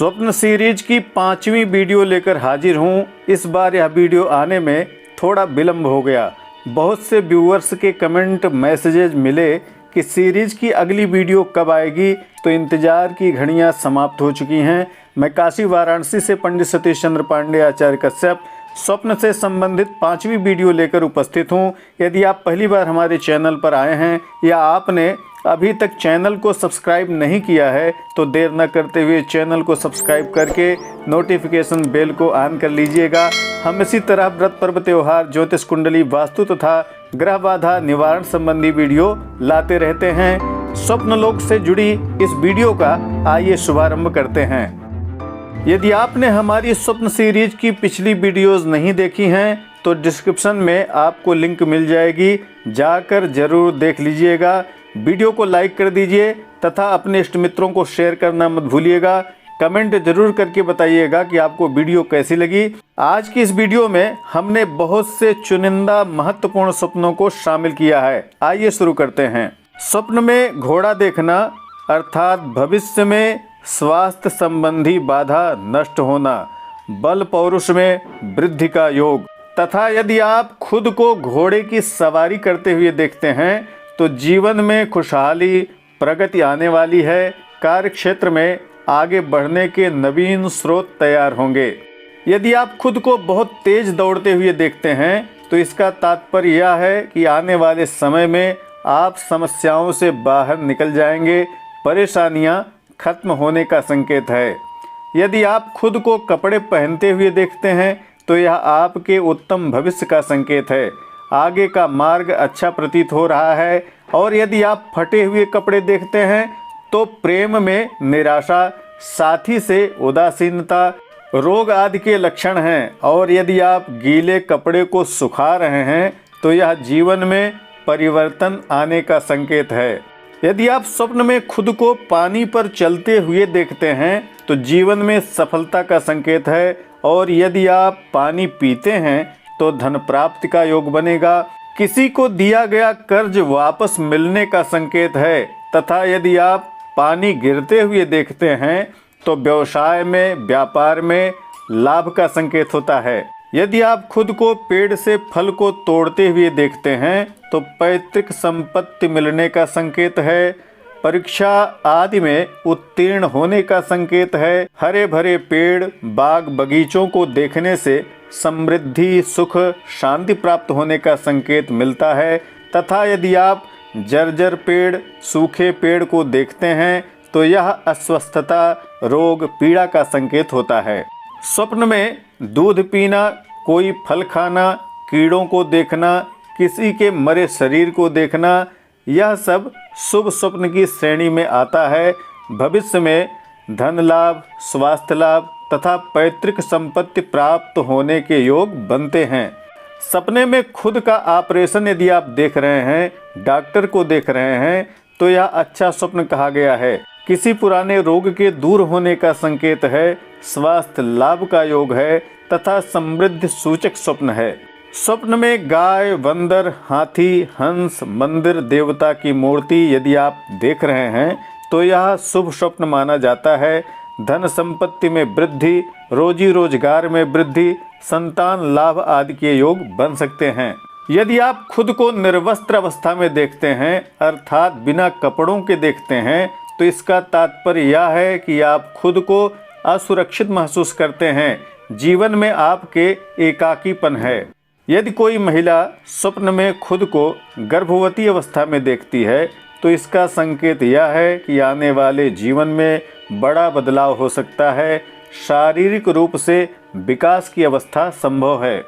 स्वप्न सीरीज की 5वीं वीडियो लेकर हाजिर हूँ। इस बार यह वीडियो आने में थोड़ा विलम्ब हो गया। बहुत से व्यूअर्स के कमेंट मैसेजेज मिले कि सीरीज की अगली वीडियो कब आएगी, तो इंतज़ार की घड़ियां समाप्त हो चुकी हैं। मैं काशी वाराणसी से पंडित सतीश चंद्र पांडे आचार्य कश्यप स्वप्न से संबंधित 5वीं वीडियो लेकर उपस्थित हूं। यदि आप पहली बार हमारे चैनल पर आए हैं या आपने अभी तक चैनल को सब्सक्राइब नहीं किया है, तो देर न करते हुए चैनल को सब्सक्राइब करके नोटिफिकेशन बेल को ऑन कर लीजिएगा। हम इसी तरह व्रत पर्व त्योहार, ज्योतिष कुंडली, वास्तु तथा ग्रह बाधा निवारण संबंधी वीडियो लाते रहते हैं। स्वप्नलोक से जुड़ी इस वीडियो का आइए शुभारंभ करते हैं। यदि आपने हमारी स्वप्न सीरीज की पिछली वीडियोस नहीं देखी हैं, तो डिस्क्रिप्शन में आपको लिंक मिल जाएगी, जाकर जरूर देख लीजिएगा। वीडियो को लाइक कर दीजिए तथा अपने इष्ट मित्रों को शेयर करना मत भूलिएगा। कमेंट जरूर करके बताइएगा कि आपको वीडियो कैसी लगी। आज की इस वीडियो में हमने बहुत से चुनिंदा महत्वपूर्ण सपनों को शामिल किया है। आइए शुरू करते हैं। स्वप्न में घोड़ा देखना अर्थात भविष्य में स्वास्थ्य संबंधी बाधा नष्ट होना, बल पौरुष में वृद्धि का योग तथा यदि आप खुद को घोड़े की सवारी करते हुए देखते हैं तो जीवन में खुशहाली प्रगति आने वाली है। कार्य क्षेत्र में आगे बढ़ने के नवीन स्रोत तैयार होंगे। यदि आप खुद को बहुत तेज दौड़ते हुए देखते हैं तो इसका तात्पर्य यह है कि आने वाले समय में आप समस्याओं से बाहर निकल जाएंगे। परेशानियां खत्म होने का संकेत है। यदि आप खुद को कपड़े पहनते हुए देखते हैं तो यह आपके उत्तम भविष्य का संकेत है। आगे का मार्ग अच्छा प्रतीत हो रहा है। और यदि आप फटे हुए कपड़े देखते हैं तो प्रेम में निराशा, साथी से उदासीनता, रोग आदि के लक्षण हैं। और यदि आप गीले कपड़े को सुखा रहे हैं तो यह जीवन में परिवर्तन आने का संकेत है। यदि आप स्वप्न में खुद को पानी पर चलते हुए देखते हैं तो जीवन में सफलता का संकेत है। और यदि आप पानी पीते हैं तो धन प्राप्ति का योग बनेगा। किसी को दिया गया कर्ज वापस मिलने का संकेत है। तथा यदि आप पानी गिरते हुए देखते हैं तो व्यवसाय में, व्यापार में लाभ का संकेत होता है। यदि आप खुद को पेड़ से फल को तोड़ते हुए देखते हैं तो पैतृक संपत्ति मिलने का संकेत है। परीक्षा आदि में उत्तीर्ण होने का संकेत है। हरे भरे पेड़, बाग बगीचों को देखने से समृद्धि, सुख, शांति प्राप्त होने का संकेत मिलता है। तथा यदि आप जर्जर पेड़, सूखे पेड़ को देखते हैं तो यह अस्वस्थता, रोग, पीड़ा का संकेत होता है। स्वप्न में दूध पीना, कोई फल खाना, कीड़ों को देखना, किसी के मरे शरीर को देखना, यह सब शुभ स्वप्न की श्रेणी में आता है। भविष्य में धन लाभ, स्वास्थ्य लाभ तथा पैतृक संपत्ति प्राप्त होने के योग बनते हैं। सपने में खुद का ऑपरेशन यदि आप देख रहे हैं, डॉक्टर को देख रहे हैं, तो यह अच्छा स्वप्न कहा गया है। किसी पुराने रोग के दूर होने का संकेत है। स्वास्थ्य लाभ का योग है तथा समृद्धि सूचक स्वप्न है। स्वप्न में गाय, बंदर, हाथी, हंस, मंदिर देवता की मूर्ति यदि आप देख रहे हैं तो यह शुभ स्वप्न माना जाता है। धन संपत्ति में वृद्धि, रोजी रोजगार में वृद्धि, संतान लाभ आदि के योग बन सकते हैं। यदि आप खुद को निर्वस्त्र अवस्था में देखते हैं अर्थात बिना कपड़ों के देखते हैं तो इसका तात्पर्य यह है कि आप खुद को असुरक्षित महसूस करते हैं। जीवन में आपके एकाकीपन है। यदि कोई महिला स्वप्न में खुद को गर्भवती अवस्था में देखती है तो इसका संकेत यह है कि आने वाले जीवन में बड़ा बदलाव हो सकता है। शारीरिक रूप से विकास की अवस्था संभव है।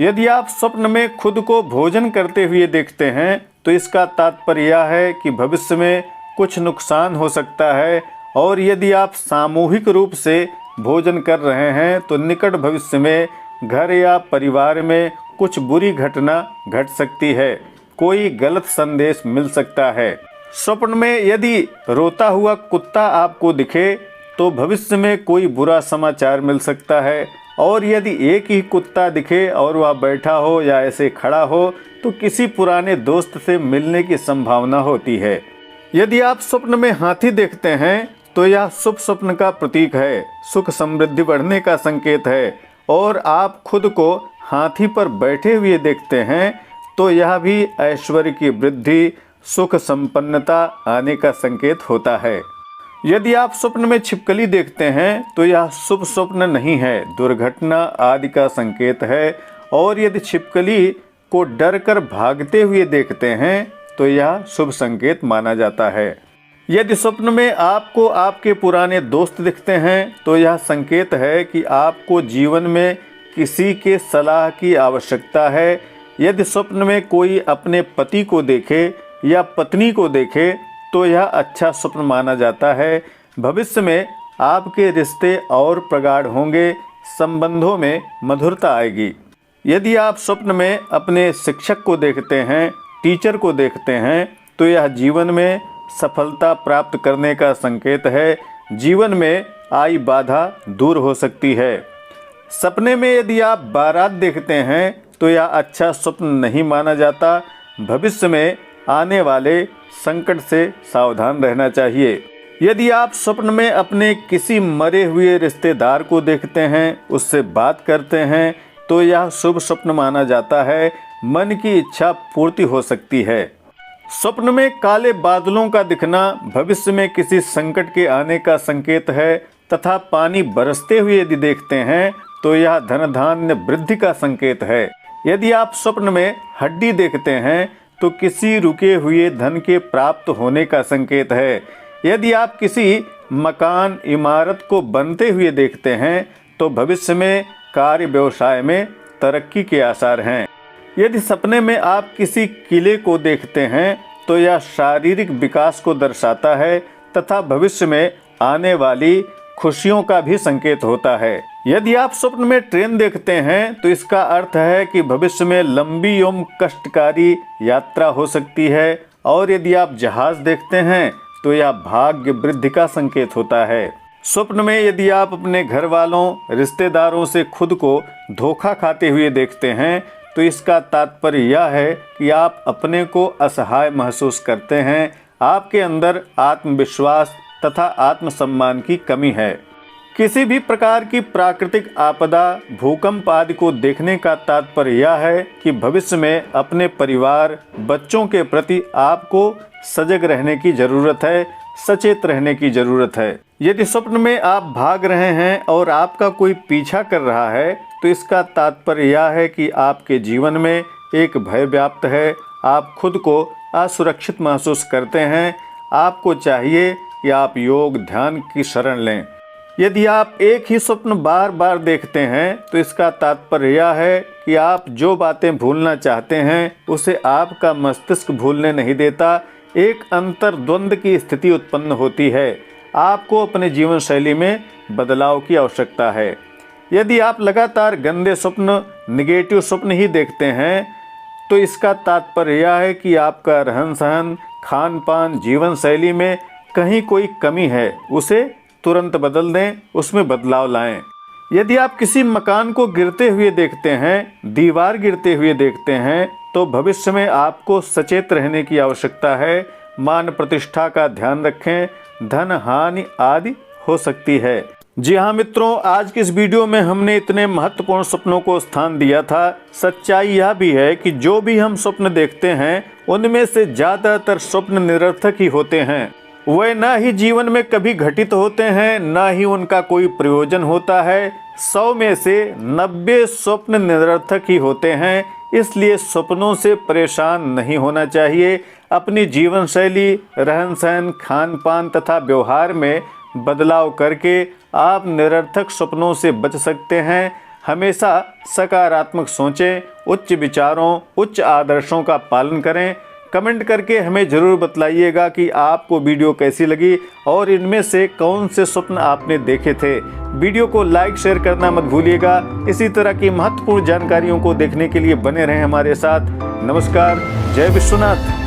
यदि आप स्वप्न में खुद को भोजन करते हुए देखते हैं तो इसका तात्पर्य यह है कि भविष्य में कुछ नुकसान हो सकता है। और यदि आप सामूहिक रूप से भोजन कर रहे हैं तो निकट भविष्य में घर या परिवार में कुछ बुरी घटना घट सकती है। कोई गलत संदेश मिल सकता है। स्वप्न में यदि रोता हुआ कुत्ता आपको दिखे तो भविष्य में कोई बुरा समाचार मिल सकता है। और यदि एक ही कुत्ता दिखे और वह बैठा हो या ऐसे खड़ा हो तो किसी पुराने दोस्त से मिलने की संभावना होती है। यदि आप स्वप्न में हाथी देखते हैं तो यह शुभ स्वप्न का प्रतीक है, सुख समृद्धि बढ़ने का संकेत है। और आप खुद को हाथी पर बैठे हुए देखते हैं तो यह भी ऐश्वर्य की वृद्धि, सुख संपन्नता आने का संकेत होता है। यदि आप स्वप्न में छिपकली देखते हैं तो यह शुभ स्वप्न नहीं है, दुर्घटना आदि का संकेत है। और यदि छिपकली को डर कर भागते हुए देखते हैं तो यह शुभ संकेत माना जाता है। यदि स्वप्न में आपको आपके पुराने दोस्त दिखते हैं तो यह संकेत है कि आपको जीवन में किसी के सलाह की आवश्यकता है। यदि स्वप्न में कोई अपने पति को देखे या पत्नी को देखे तो यह अच्छा स्वप्न माना जाता है। भविष्य में आपके रिश्ते और प्रगाढ़ होंगे, संबंधों में मधुरता आएगी। यदि आप स्वप्न में अपने शिक्षक को देखते हैं, टीचर को देखते हैं तो यह जीवन में सफलता प्राप्त करने का संकेत है। जीवन में आई बाधा दूर हो सकती है। सपने में यदि आप बारात देखते हैं तो यह अच्छा स्वप्न नहीं माना जाता। भविष्य में आने वाले संकट से सावधान रहना चाहिए। यदि आप स्वप्न में अपने किसी मरे हुए रिश्तेदार को देखते हैं, उससे बात करते हैं तो यह शुभ स्वप्न माना जाता है। मन की इच्छा पूर्ति हो सकती है। स्वप्न में काले बादलों का दिखना भविष्य में किसी संकट के आने का संकेत है तथा पानी बरसते हुए यदि देखते हैं तो यह धन धान्य वृद्धि का संकेत है। यदि आप स्वप्न में हड्डी देखते हैं तो किसी रुके हुए धन के प्राप्त होने का संकेत है। यदि आप किसी मकान इमारत को बनते हुए देखते हैं तो भविष्य में कार्य व्यवसाय में तरक्की के आसार हैं। यदि सपने में आप किसी किले को देखते हैं तो यह शारीरिक विकास को दर्शाता है तथा भविष्य में आने वाली खुशियों का भी संकेत होता है। यदि आप स्वप्न में ट्रेन देखते हैं तो इसका अर्थ है कि भविष्य में लंबी एवं कष्टकारी यात्रा हो सकती है। और यदि आप जहाज देखते हैं तो यह भाग्य वृद्धि का संकेत होता है। स्वप्न में यदि आप अपने घर वालों, रिश्तेदारों से खुद को धोखा खाते हुए देखते हैं तो इसका तात्पर्य यह है कि आप अपने को असहाय महसूस करते हैं। आपके अंदर आत्मविश्वास तथा आत्मसम्मान की कमी है। किसी भी प्रकार की प्राकृतिक आपदा, भूकंप आदि को देखने का तात्पर्य यह है कि भविष्य में अपने परिवार, बच्चों के प्रति आपको सजग रहने की जरूरत है, सचेत रहने की जरूरत है। यदि स्वप्न में आप भाग रहे हैं और आपका कोई पीछा कर रहा है तो इसका तात्पर्य यह है कि आपके जीवन में एक भय व्याप्त है। आप खुद को असुरक्षित महसूस करते हैं। आपको चाहिए कि आप योग ध्यान की शरण लें। यदि आप एक ही स्वप्न बार बार देखते हैं तो इसका तात्पर्य यह है कि आप जो बातें भूलना चाहते हैं उसे आपका मस्तिष्क भूलने नहीं देता। एक अंतर्द्वंद की स्थिति उत्पन्न होती है। आपको अपने जीवन शैली में बदलाव की आवश्यकता है। यदि आप लगातार गंदे स्वप्न, निगेटिव स्वप्न ही देखते हैं तो इसका तात्पर्य यह है कि आपका रहन सहन, खान पान, जीवन शैली में कहीं कोई कमी है। उसे तुरंत बदल दें, उसमें बदलाव लाएं। यदि आप किसी मकान को गिरते हुए देखते हैं, दीवार गिरते हुए देखते हैं तो भविष्य में आपको सचेत रहने की आवश्यकता है। मान प्रतिष्ठा का ध्यान रखें, धन हानि आदि हो सकती है। जी हाँ मित्रों, आज की इस वीडियो में हमने इतने महत्वपूर्ण स्वप्नों को स्थान दिया था। सच्चाई यह भी है कि जो भी हम स्वप्न देखते हैं उनमें से ज़्यादातर स्वप्न निरर्थक ही होते हैं। वे न ही जीवन में कभी घटित होते हैं, न ही उनका कोई प्रयोजन होता है। 100 में से 90 स्वप्न निरर्थक ही होते हैं। इसलिए स्वप्नों से परेशान नहीं होना चाहिए। अपनी जीवन शैली, रहन सहन, खान पान तथा व्यवहार में बदलाव करके आप निरर्थक स्वप्नों से बच सकते हैं। हमेशा सकारात्मक सोचें, उच्च विचारों, उच्च आदर्शों का पालन करें। कमेंट करके हमें ज़रूर बतलाइएगा कि आपको वीडियो कैसी लगी और इनमें से कौन से स्वप्न आपने देखे थे। वीडियो को लाइक शेयर करना मत भूलिएगा। इसी तरह की महत्वपूर्ण जानकारियों को देखने के लिए बने रहें हमारे साथ। नमस्कार, जय विश्वनाथ।